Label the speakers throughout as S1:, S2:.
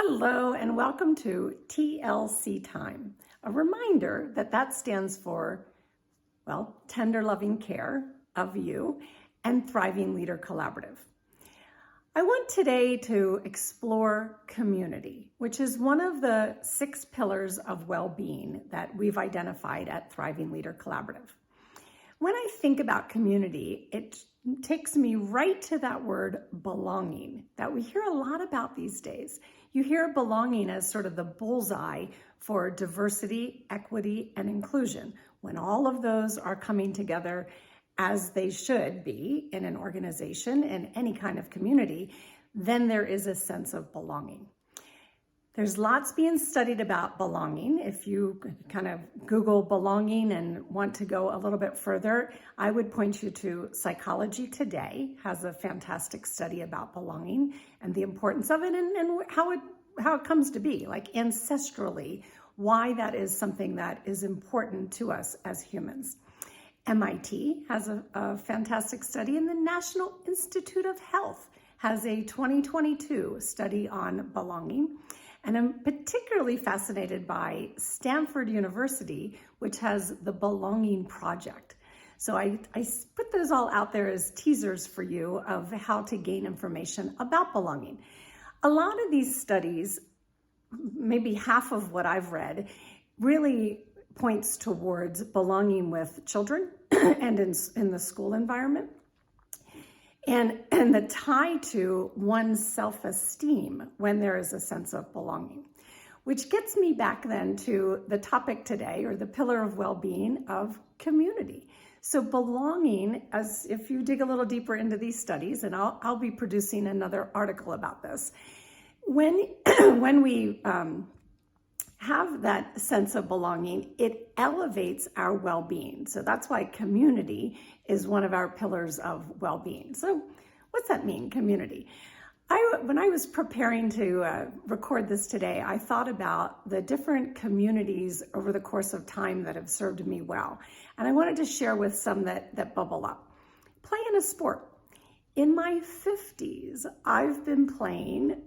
S1: Hello and welcome to TLC Time. A reminder that that stands for, well, tender loving care of you and Thriving Leader Collaborative. I want today to explore community, which is one of the 6 pillars of well-being that we've identified at Thriving Leader Collaborative. When I think about community, it takes me right to that word belonging that we hear a lot about these days. You hear belonging as sort of the bullseye for diversity, equity, and inclusion. When all of those are coming together as they should be in an organization and any kind of community, then there is a sense of belonging. There's lots being studied about belonging. If you kind of Google belonging and want to go a little bit further, I would point you to Psychology Today has a fantastic study about belonging and the importance of it and how it comes to be, like ancestrally, why that is something that is important to us as humans. MIT has a fantastic study, and the National Institute of Health has a 2022 study on belonging. And I'm particularly fascinated by Stanford University, which has the Belonging Project. So I put those all out there as teasers for you of how to gain information about belonging. A lot of these studies, maybe half of what I've read, really points towards belonging with children and in the school environment. And the tie to one's self-esteem when there is a sense of belonging, which gets me back then to the topic today, or the pillar of well-being of community. So belonging, as if you dig a little deeper into these studies, and I'll be producing another article about this, when we have that sense of belonging, it elevates our well-being. So that's why community is one of our pillars of well-being. So what's that mean, community? When I was preparing to record this today, I thought about the different communities over the course of time that have served me well. And I wanted to share with some that bubble up. Playing a sport. In my 50s, I've been playing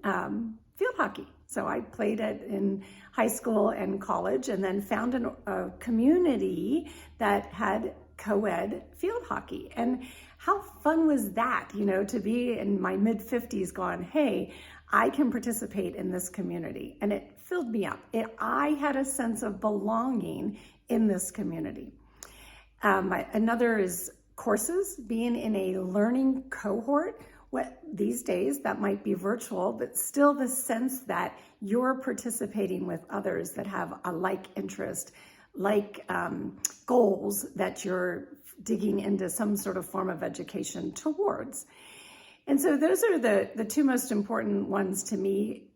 S1: field hockey. So I played it in high school and college, and then found a community that had co-ed field hockey. And how fun was that, to be in my mid-50s going, hey, I can participate in this community. And it filled me up. I had a sense of belonging in this community. Another is courses, being in a learning cohort. These days, that might be virtual, but still the sense that you're participating with others that have a like interest, like goals that you're digging into some sort of form of education towards. And so those are the 2 most important ones to me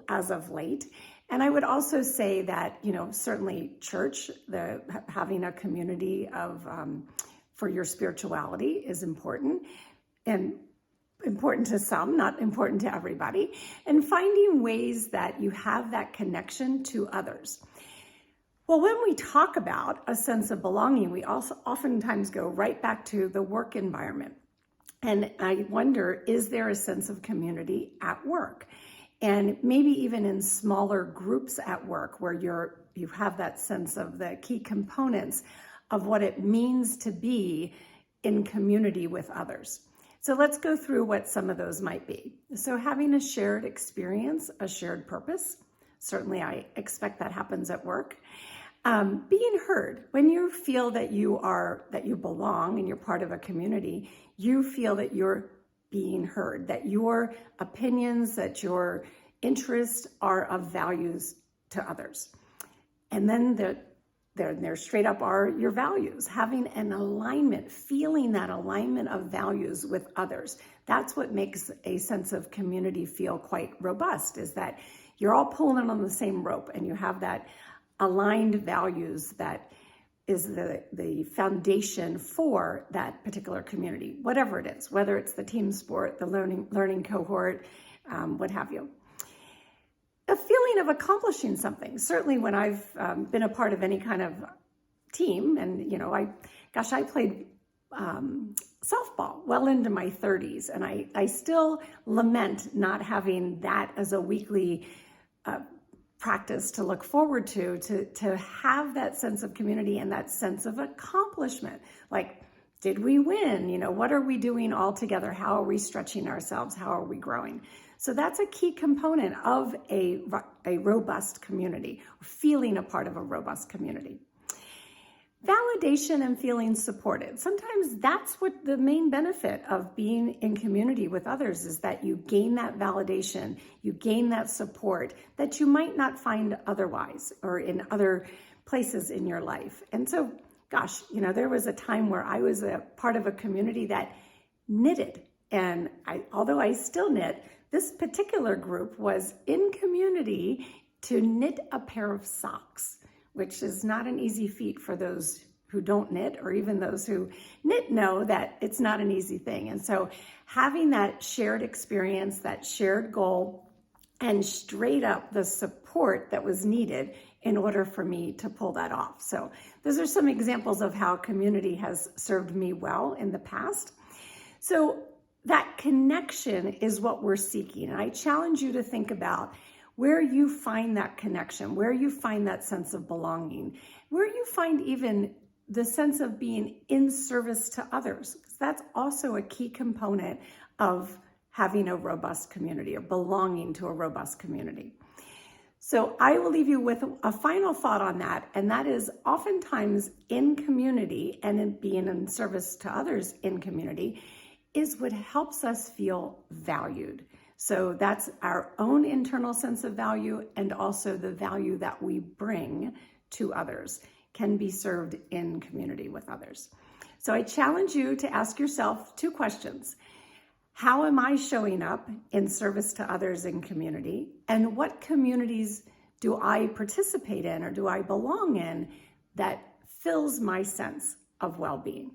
S1: as of late. And I would also say that, certainly church, having a community of for your spirituality is important, and important to some, not important to everybody, and finding ways that you have that connection to others. Well, when we talk about a sense of belonging, we also oftentimes go right back to the work environment. And I wonder, is there a sense of community at work? And maybe even in smaller groups at work where you have that sense of the key components of what it means to be in community with others. So let's go through what some of those might be. So having a shared experience, a shared purpose. Certainly I expect that happens at work. Being heard. When you feel that you belong and you're part of a community, you feel that you're being heard, that your opinions, that your interests are of values to others. And then there straight up are your values, having an alignment, feeling that alignment of values with others. That's what makes a sense of community feel quite robust, is that you're all pulling on the same rope and you have that aligned values that is the foundation for that particular community, whatever it is, whether it's the team sport, the learning cohort, what have you. A feeling of accomplishing something. Certainly when I've been a part of any kind of team, and I played softball well into my 30s, and I still lament not having that as a weekly practice to look forward to have that sense of community and that sense of accomplishment. Like, did we win? You know, what are we doing all together? How are we stretching ourselves? How are we growing? So that's a key component of a robust community, feeling a part of a robust community. Validation and feeling supported. Sometimes that's what the main benefit of being in community with others is, that you gain that validation, you gain that support that you might not find otherwise or in other places in your life. And so, gosh, you know, there was a time where I was a part of a community that knitted. And although I still knit, this particular group was in community to knit a pair of socks, which is not an easy feat for those who don't knit, or even those who knit know that it's not an easy thing. And so having that shared experience, that shared goal, and straight up the support that was needed in order for me to pull that off. So those are some examples of how community has served me well in the past. So that connection is what we're seeking. And I challenge you to think about where you find that connection, where you find that sense of belonging, where you find even the sense of being in service to others. That's also a key component of having a robust community or belonging to a robust community. So I will leave you with a final thought on that, and that is oftentimes in community and in being in service to others in community is what helps us feel valued. So that's our own internal sense of value, and also the value that we bring to others can be served in community with others. So I challenge you to ask yourself 2 questions. How am I showing up in service to others in community? And what communities do I participate in or do I belong in that fills my sense of well-being?